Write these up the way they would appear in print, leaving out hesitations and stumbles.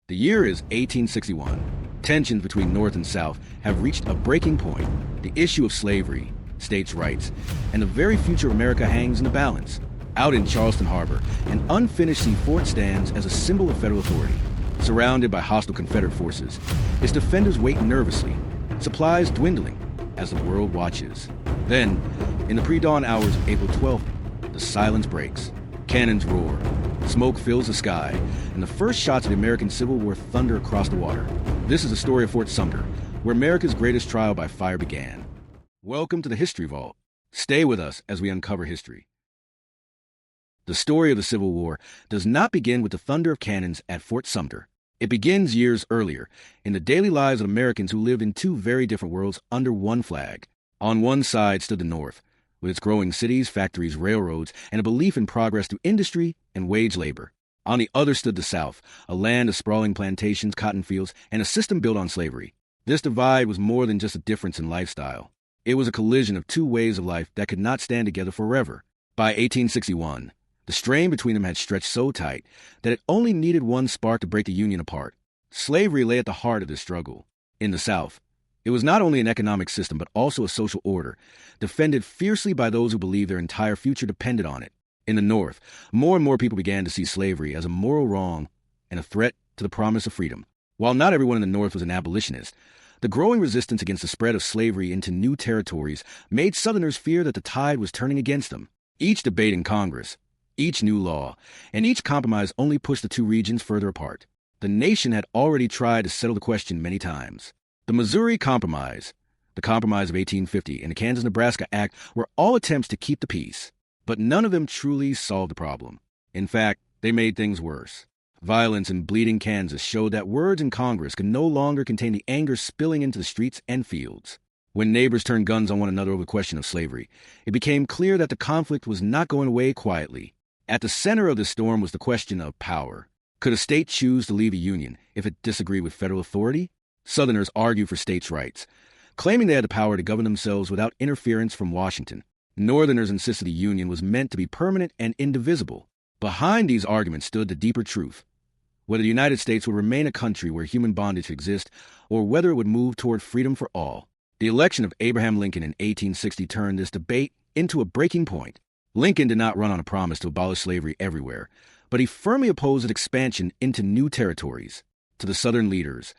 The year is 1861. Tensions between North and South have reached a breaking point. The issue of slavery, states' rights, and the very future of America hangs in the balance. Out in Charleston Harbour, an unfinished sea fort stands as a symbol of federal authority. Surrounded by hostile Confederate forces, its defenders wait nervously, supplies dwindling as the world watches. Then, in the pre-dawn hours of April 12th, the silence breaks. Cannons roar, smoke fills the sky, and the first shots of the American Civil War thunder across the water. This is the story of Fort Sumter, where America's greatest trial by fire began. Welcome to the History Vault. Stay with us as we uncover history. The story of the Civil War does not begin with the thunder of cannons at Fort Sumter. It begins years earlier, in the daily lives of Americans who lived in two very different worlds under one flag. On one side stood the North, with its growing cities, factories, railroads, and a belief in progress through industry and wage labor. On the other stood the South, a land of sprawling plantations, cotton fields, and a system built on slavery. This divide was more than just a difference in lifestyle. It was a collision of two ways of life that could not stand together forever. By 1861, the strain between them had stretched so tight that it only needed one spark to break the Union apart. Slavery lay at the heart of this struggle. In the South, it was not only an economic system but also a social order, defended fiercely by those who believed their entire future depended on it. In the North, more and more people began to see slavery as a moral wrong and a threat to the promise of freedom. While not everyone in the North was an abolitionist, the growing resistance against the spread of slavery into new territories made Southerners fear that the tide was turning against them. Each debate in Congress, each new law, and each compromise only pushed the two regions further apart. The nation had already tried to settle the question many times. The Missouri Compromise, the Compromise of 1850, and the Kansas-Nebraska Act were all attempts to keep the peace, but none of them truly solved the problem. In fact, they made things worse. Violence in bleeding Kansas showed that words in Congress could no longer contain the anger spilling into the streets and fields. When neighbors turned guns on one another over the question of slavery, it became clear that the conflict was not going away quietly. At the center of the storm was the question of power. Could a state choose to leave a union if it disagreed with federal authority? Southerners argued for states' rights, claiming they had the power to govern themselves without interference from Washington. Northerners insisted the Union was meant to be permanent and indivisible. Behind these arguments stood the deeper truth: whether the United States would remain a country where human bondage exists, or whether it would move toward freedom for all. The election of Abraham Lincoln in 1860 turned this debate into a breaking point. Lincoln did not run on a promise to abolish slavery everywhere, but he firmly opposed its expansion into new territories. To the Southern leaders,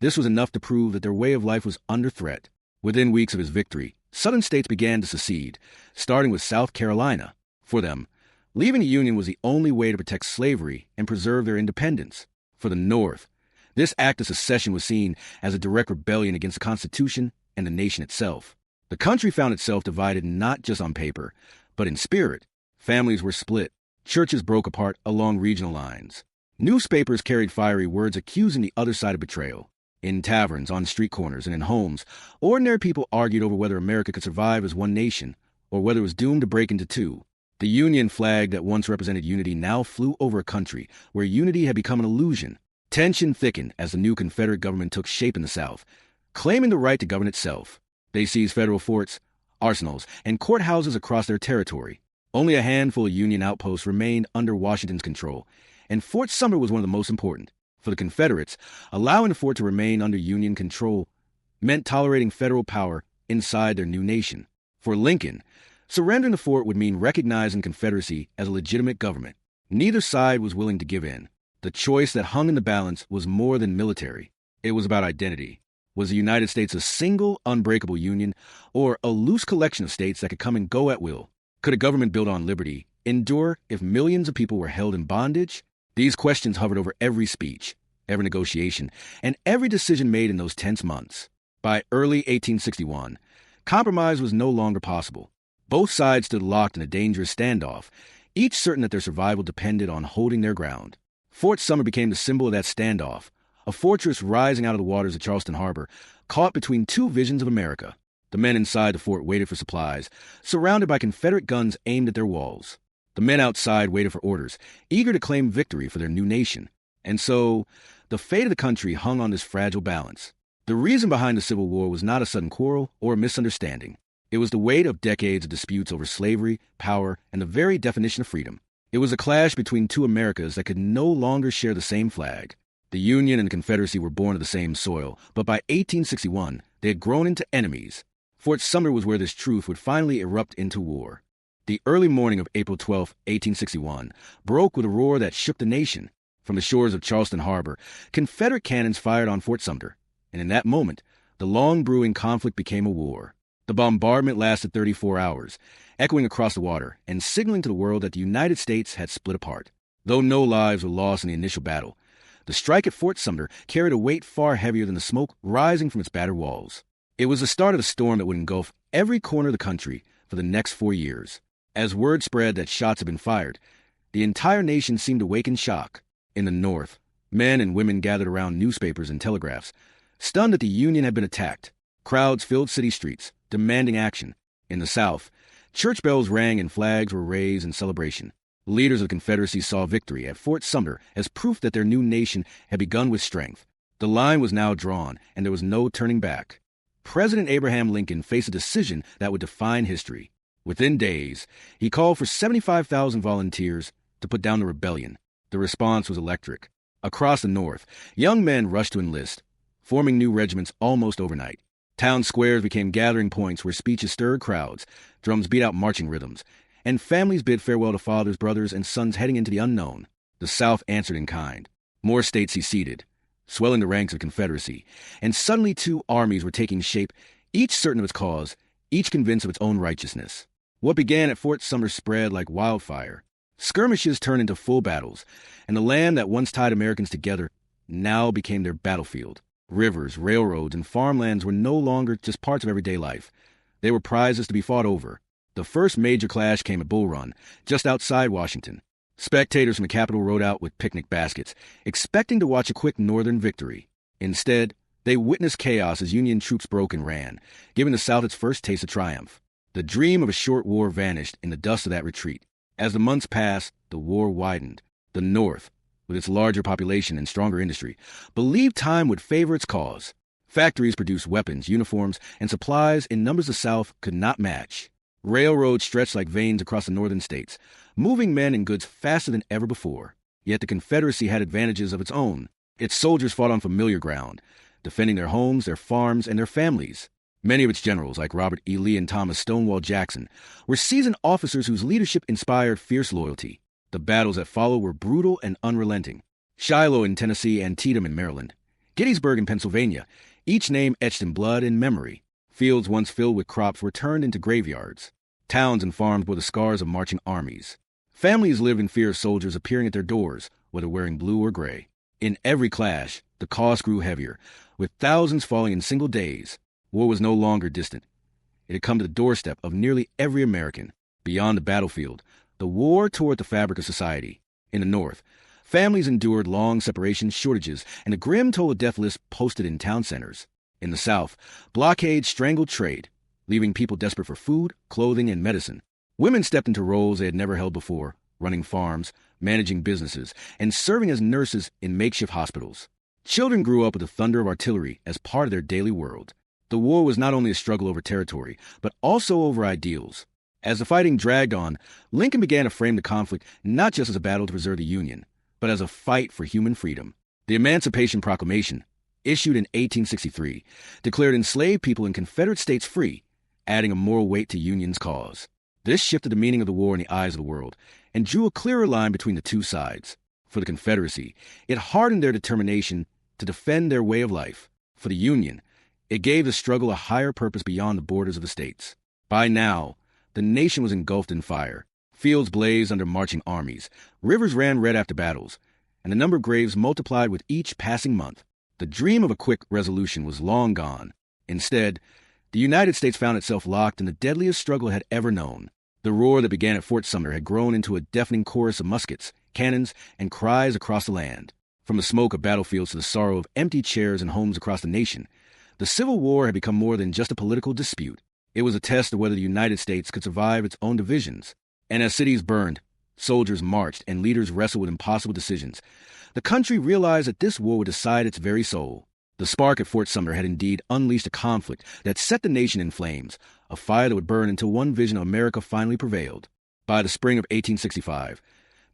this was enough to prove that their way of life was under threat. Within weeks of his victory, Southern states began to secede, starting with South Carolina. For them, leaving the Union was the only way to protect slavery and preserve their independence. For the North, this act of secession was seen as a direct rebellion against the Constitution and the nation itself. The country found itself divided not just on paper, but in spirit. Families were split. Churches broke apart along regional lines. Newspapers carried fiery words accusing the other side of betrayal. In taverns, on street corners, and in homes, ordinary people argued over whether America could survive as one nation, or whether it was doomed to break into two. The Union flag that once represented unity now flew over a country where unity had become an illusion. Tension thickened as the new Confederate government took shape in the South, claiming the right to govern itself. They seized federal forts, arsenals, and courthouses across their territory. Only a handful of Union outposts remained under Washington's control, and Fort Sumter was one of the most important. For the Confederates, allowing the fort to remain under Union control meant tolerating federal power inside their new nation. For Lincoln, surrendering the fort would mean recognizing the Confederacy as a legitimate government. Neither side was willing to give in. The choice that hung in the balance was more than military. It was about identity. Was the United States a single, unbreakable union, or a loose collection of states that could come and go at will? Could a government built on liberty endure if millions of people were held in bondage? These questions hovered over every speech, every negotiation, and every decision made in those tense months. By early 1861, compromise was no longer possible. Both sides stood locked in a dangerous standoff, each certain that their survival depended on holding their ground. Fort Sumter became the symbol of that standoff, a fortress rising out of the waters of Charleston Harbour, caught between two visions of America. The men inside the fort waited for supplies, surrounded by Confederate guns aimed at their walls. The men outside waited for orders, eager to claim victory for their new nation. And so, the fate of the country hung on this fragile balance. The reason behind the Civil War was not a sudden quarrel or a misunderstanding. It was the weight of decades of disputes over slavery, power, and the very definition of freedom. It was a clash between two Americas that could no longer share the same flag. The Union and the Confederacy were born of the same soil, but by 1861, they had grown into enemies. Fort Sumter was where this truth would finally erupt into war. The early morning of April 12, 1861, broke with a roar that shook the nation. From the shores of Charleston Harbour, Confederate cannons fired on Fort Sumter, and in that moment, the long-brewing conflict became a war. The bombardment lasted 34 hours, echoing across the water and signaling to the world that the United States had split apart. Though no lives were lost in the initial battle, the strike at Fort Sumter carried a weight far heavier than the smoke rising from its battered walls. It was the start of a storm that would engulf every corner of the country for the next 4 years. As word spread that shots had been fired, the entire nation seemed to wake in shock. In the North, men and women gathered around newspapers and telegraphs, stunned that the Union had been attacked. Crowds filled city streets, demanding action. In the South, church bells rang and flags were raised in celebration. Leaders of the Confederacy saw victory at Fort Sumter as proof that their new nation had begun with strength. The line was now drawn, and there was no turning back. President Abraham Lincoln faced a decision that would define history. Within days, he called for 75,000 volunteers to put down the rebellion. The response was electric. Across the North, young men rushed to enlist, forming new regiments almost overnight. Town squares became gathering points where speeches stirred crowds, drums beat out marching rhythms, and families bid farewell to fathers, brothers, and sons heading into the unknown. The South answered in kind. More states seceded, swelling the ranks of Confederacy, and suddenly 2 armies were taking shape, each certain of its cause, each convinced of its own righteousness. What began at Fort Sumter spread like wildfire. Skirmishes turned into full battles, and the land that once tied Americans together now became their battlefield. Rivers, railroads, and farmlands were no longer just parts of everyday life. They were prizes to be fought over. The first major clash came at Bull Run, just outside Washington. Spectators from the Capitol rode out with picnic baskets, expecting to watch a quick Northern victory. Instead, they witnessed chaos as Union troops broke and ran, giving the South its first taste of triumph. The dream of a short war vanished in the dust of that retreat. As the months passed, the war widened. The North, with its larger population and stronger industry, believed time would favor its cause. Factories produced weapons, uniforms, and supplies in numbers the South could not match. Railroads stretched like veins across the northern states, moving men and goods faster than ever before. Yet the Confederacy had advantages of its own. Its soldiers fought on familiar ground, defending their homes, their farms, and their families. Many of its generals, like Robert E. Lee and Thomas Stonewall Jackson, were seasoned officers whose leadership inspired fierce loyalty. The battles that followed were brutal and unrelenting. Shiloh in Tennessee, Antietam in Maryland, Gettysburg in Pennsylvania, each name etched in blood and memory. Fields once filled with crops were turned into graveyards. Towns and farms bore the scars of marching armies. Families lived in fear of soldiers appearing at their doors, whether wearing blue or gray. In every clash, the cost grew heavier, with thousands falling in single days. War was no longer distant. It had come to the doorstep of nearly every American. Beyond the battlefield, the war tore at the fabric of society. In the North, families endured long separations, shortages, and a grim toll of death lists posted in town centers. In the South, blockades strangled trade, leaving people desperate for food, clothing, and medicine. Women stepped into roles they had never held before, running farms, managing businesses, and serving as nurses in makeshift hospitals. Children grew up with the thunder of artillery as part of their daily world. The war was not only a struggle over territory, but also over ideals. As the fighting dragged on, Lincoln began to frame the conflict not just as a battle to preserve the Union, but as a fight for human freedom. The Emancipation Proclamation, issued in 1863, declared enslaved people in Confederate states free, adding a moral weight to Union's cause. This shifted the meaning of the war in the eyes of the world and drew a clearer line between the two sides. For the Confederacy, it hardened their determination to defend their way of life. For the Union, it gave the struggle a higher purpose beyond the borders of the states. By now, the nation was engulfed in fire. Fields blazed under marching armies. Rivers ran red after battles, and the number of graves multiplied with each passing month. The dream of a quick resolution was long gone. Instead, the United States found itself locked in the deadliest struggle it had ever known. The roar that began at Fort Sumter had grown into a deafening chorus of muskets, cannons, and cries across the land. From the smoke of battlefields to the sorrow of empty chairs and homes across the nation, the Civil War had become more than just a political dispute. It was a test of whether the United States could survive its own divisions. And as cities burned, soldiers marched, and leaders wrestled with impossible decisions, the country realized that this war would decide its very soul. The spark at Fort Sumter had indeed unleashed a conflict that set the nation in flames, a fire that would burn until one vision of America finally prevailed. By the spring of 1865,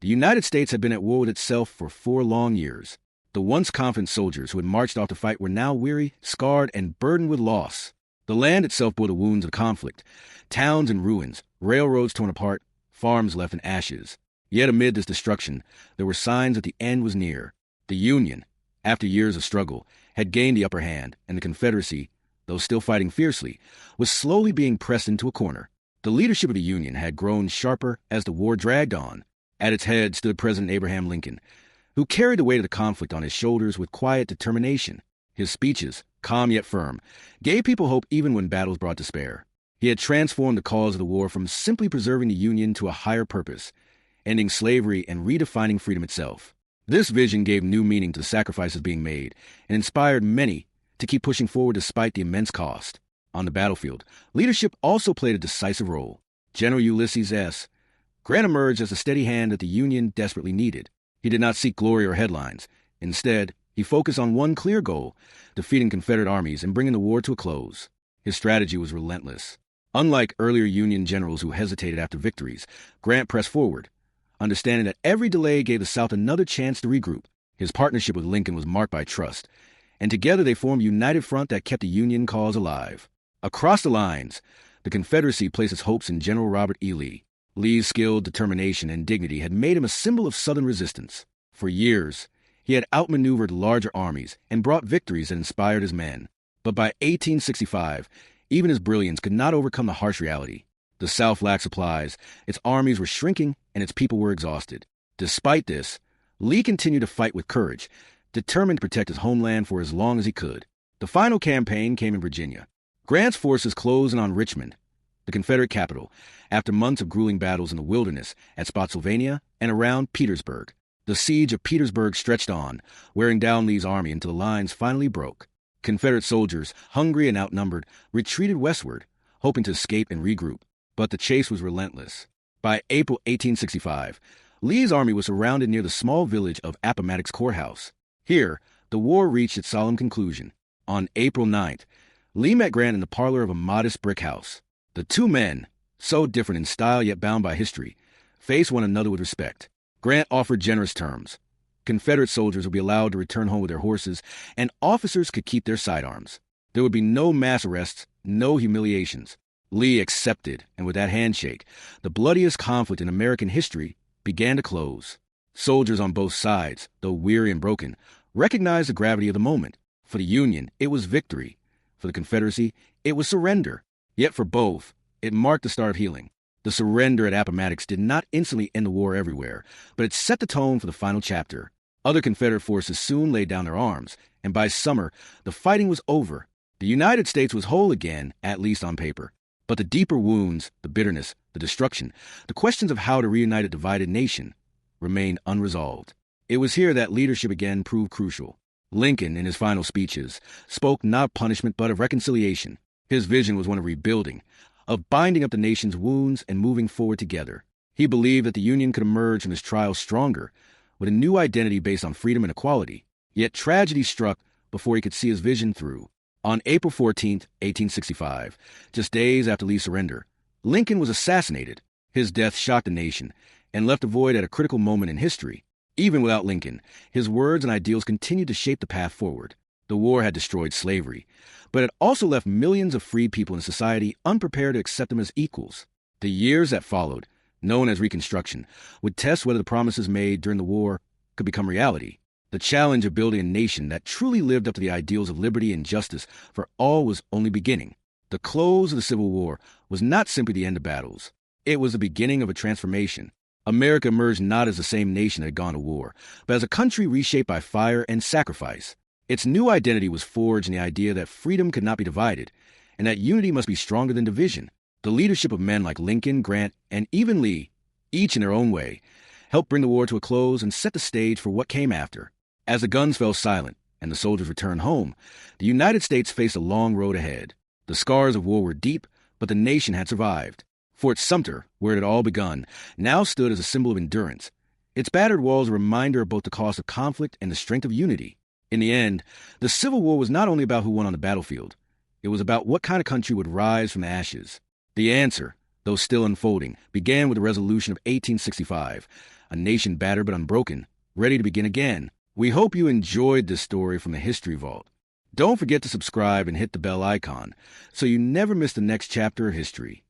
the United States had been at war with itself for 4 long years. The once confident soldiers who had marched off to fight were now weary, scarred, and burdened with loss. The land itself bore the wounds of conflict. Towns in ruins, railroads torn apart, farms left in ashes. Yet amid this destruction, there were signs that the end was near. The Union, after years of struggle, had gained the upper hand, and the Confederacy, though still fighting fiercely, was slowly being pressed into a corner. The leadership of the Union had grown sharper as the war dragged on. At its head stood President Abraham Lincoln, who carried the weight of the conflict on his shoulders with quiet determination. His speeches, calm yet firm, gave people hope even when battles brought despair. He had transformed the cause of the war from simply preserving the Union to a higher purpose, ending slavery and redefining freedom itself. This vision gave new meaning to the sacrifices being made and inspired many to keep pushing forward despite the immense cost. On the battlefield, leadership also played a decisive role. General Ulysses S. Grant emerged as a steady hand that the Union desperately needed. He did not seek glory or headlines. Instead, he focused on one clear goal: defeating Confederate armies and bringing the war to a close. His strategy was relentless. Unlike earlier Union generals who hesitated after victories, Grant pressed forward, understanding that every delay gave the South another chance to regroup. His partnership with Lincoln was marked by trust, and together they formed a united front that kept the Union cause alive. Across the lines, the Confederacy placed its hopes in General Robert E. Lee. Lee's skill, determination, and dignity had made him a symbol of Southern resistance. For years, he had outmaneuvered larger armies and brought victories that inspired his men. But by 1865, even his brilliance could not overcome the harsh reality. The South lacked supplies, its armies were shrinking, and its people were exhausted. Despite this, Lee continued to fight with courage, determined to protect his homeland for as long as he could. The final campaign came in Virginia. Grant's forces closed in on Richmond, the Confederate capital, after months of grueling battles in the wilderness at Spotsylvania and around Petersburg. The siege of Petersburg stretched on, wearing down Lee's army until the lines finally broke. Confederate soldiers, hungry and outnumbered, retreated westward, hoping to escape and regroup. But the chase was relentless. By April 1865, Lee's army was surrounded near the small village of Appomattox Courthouse. Here, the war reached its solemn conclusion. On April 9th, Lee met Grant in the parlor of a modest brick house. The two men, so different in style yet bound by history, faced one another with respect. Grant offered generous terms. Confederate soldiers would be allowed to return home with their horses, and officers could keep their sidearms. There would be no mass arrests, no humiliations. Lee accepted, and with that handshake, the bloodiest conflict in American history began to close. Soldiers on both sides, though weary and broken, recognized the gravity of the moment. For the Union, it was victory. For the Confederacy, it was surrender. Yet for both, it marked the start of healing. The surrender at Appomattox did not instantly end the war everywhere, but it set the tone for the final chapter. Other Confederate forces soon laid down their arms, and by summer, the fighting was over. The United States was whole again, at least on paper. But the deeper wounds, the bitterness, the destruction, the questions of how to reunite a divided nation remained unresolved. It was here that leadership again proved crucial. Lincoln, in his final speeches, spoke not of punishment but of reconciliation. His vision was one of rebuilding, of binding up the nation's wounds and moving forward together. He believed that the Union could emerge from his trials stronger, with a new identity based on freedom and equality. Yet tragedy struck before he could see his vision through. On April 14, 1865, just days after Lee's surrender, Lincoln was assassinated. His death shocked the nation and left a void at a critical moment in history. Even without Lincoln, his words and ideals continued to shape the path forward. The war had destroyed slavery, but it also left millions of free people in society unprepared to accept them as equals. The years that followed, known as Reconstruction, would test whether the promises made during the war could become reality. The challenge of building a nation that truly lived up to the ideals of liberty and justice for all was only beginning. The close of the Civil War was not simply the end of battles. It was the beginning of a transformation. America emerged not as the same nation that had gone to war, but as a country reshaped by fire and sacrifice. Its new identity was forged in the idea that freedom could not be divided, and that unity must be stronger than division. The leadership of men like Lincoln, Grant, and even Lee, each in their own way, helped bring the war to a close and set the stage for what came after. As the guns fell silent and the soldiers returned home, the United States faced a long road ahead. The scars of war were deep, but the nation had survived. Fort Sumter, where it had all begun, now stood as a symbol of endurance. Its battered walls a reminder of both the cost of conflict and the strength of unity. In the end, the Civil War was not only about who won on the battlefield. It was about what kind of country would rise from the ashes. The answer, though still unfolding, began with the resolution of 1865, a nation battered but unbroken, ready to begin again, We hope you enjoyed this story from the History Vault. Don't forget to subscribe and hit the bell icon so you never miss the next chapter of history.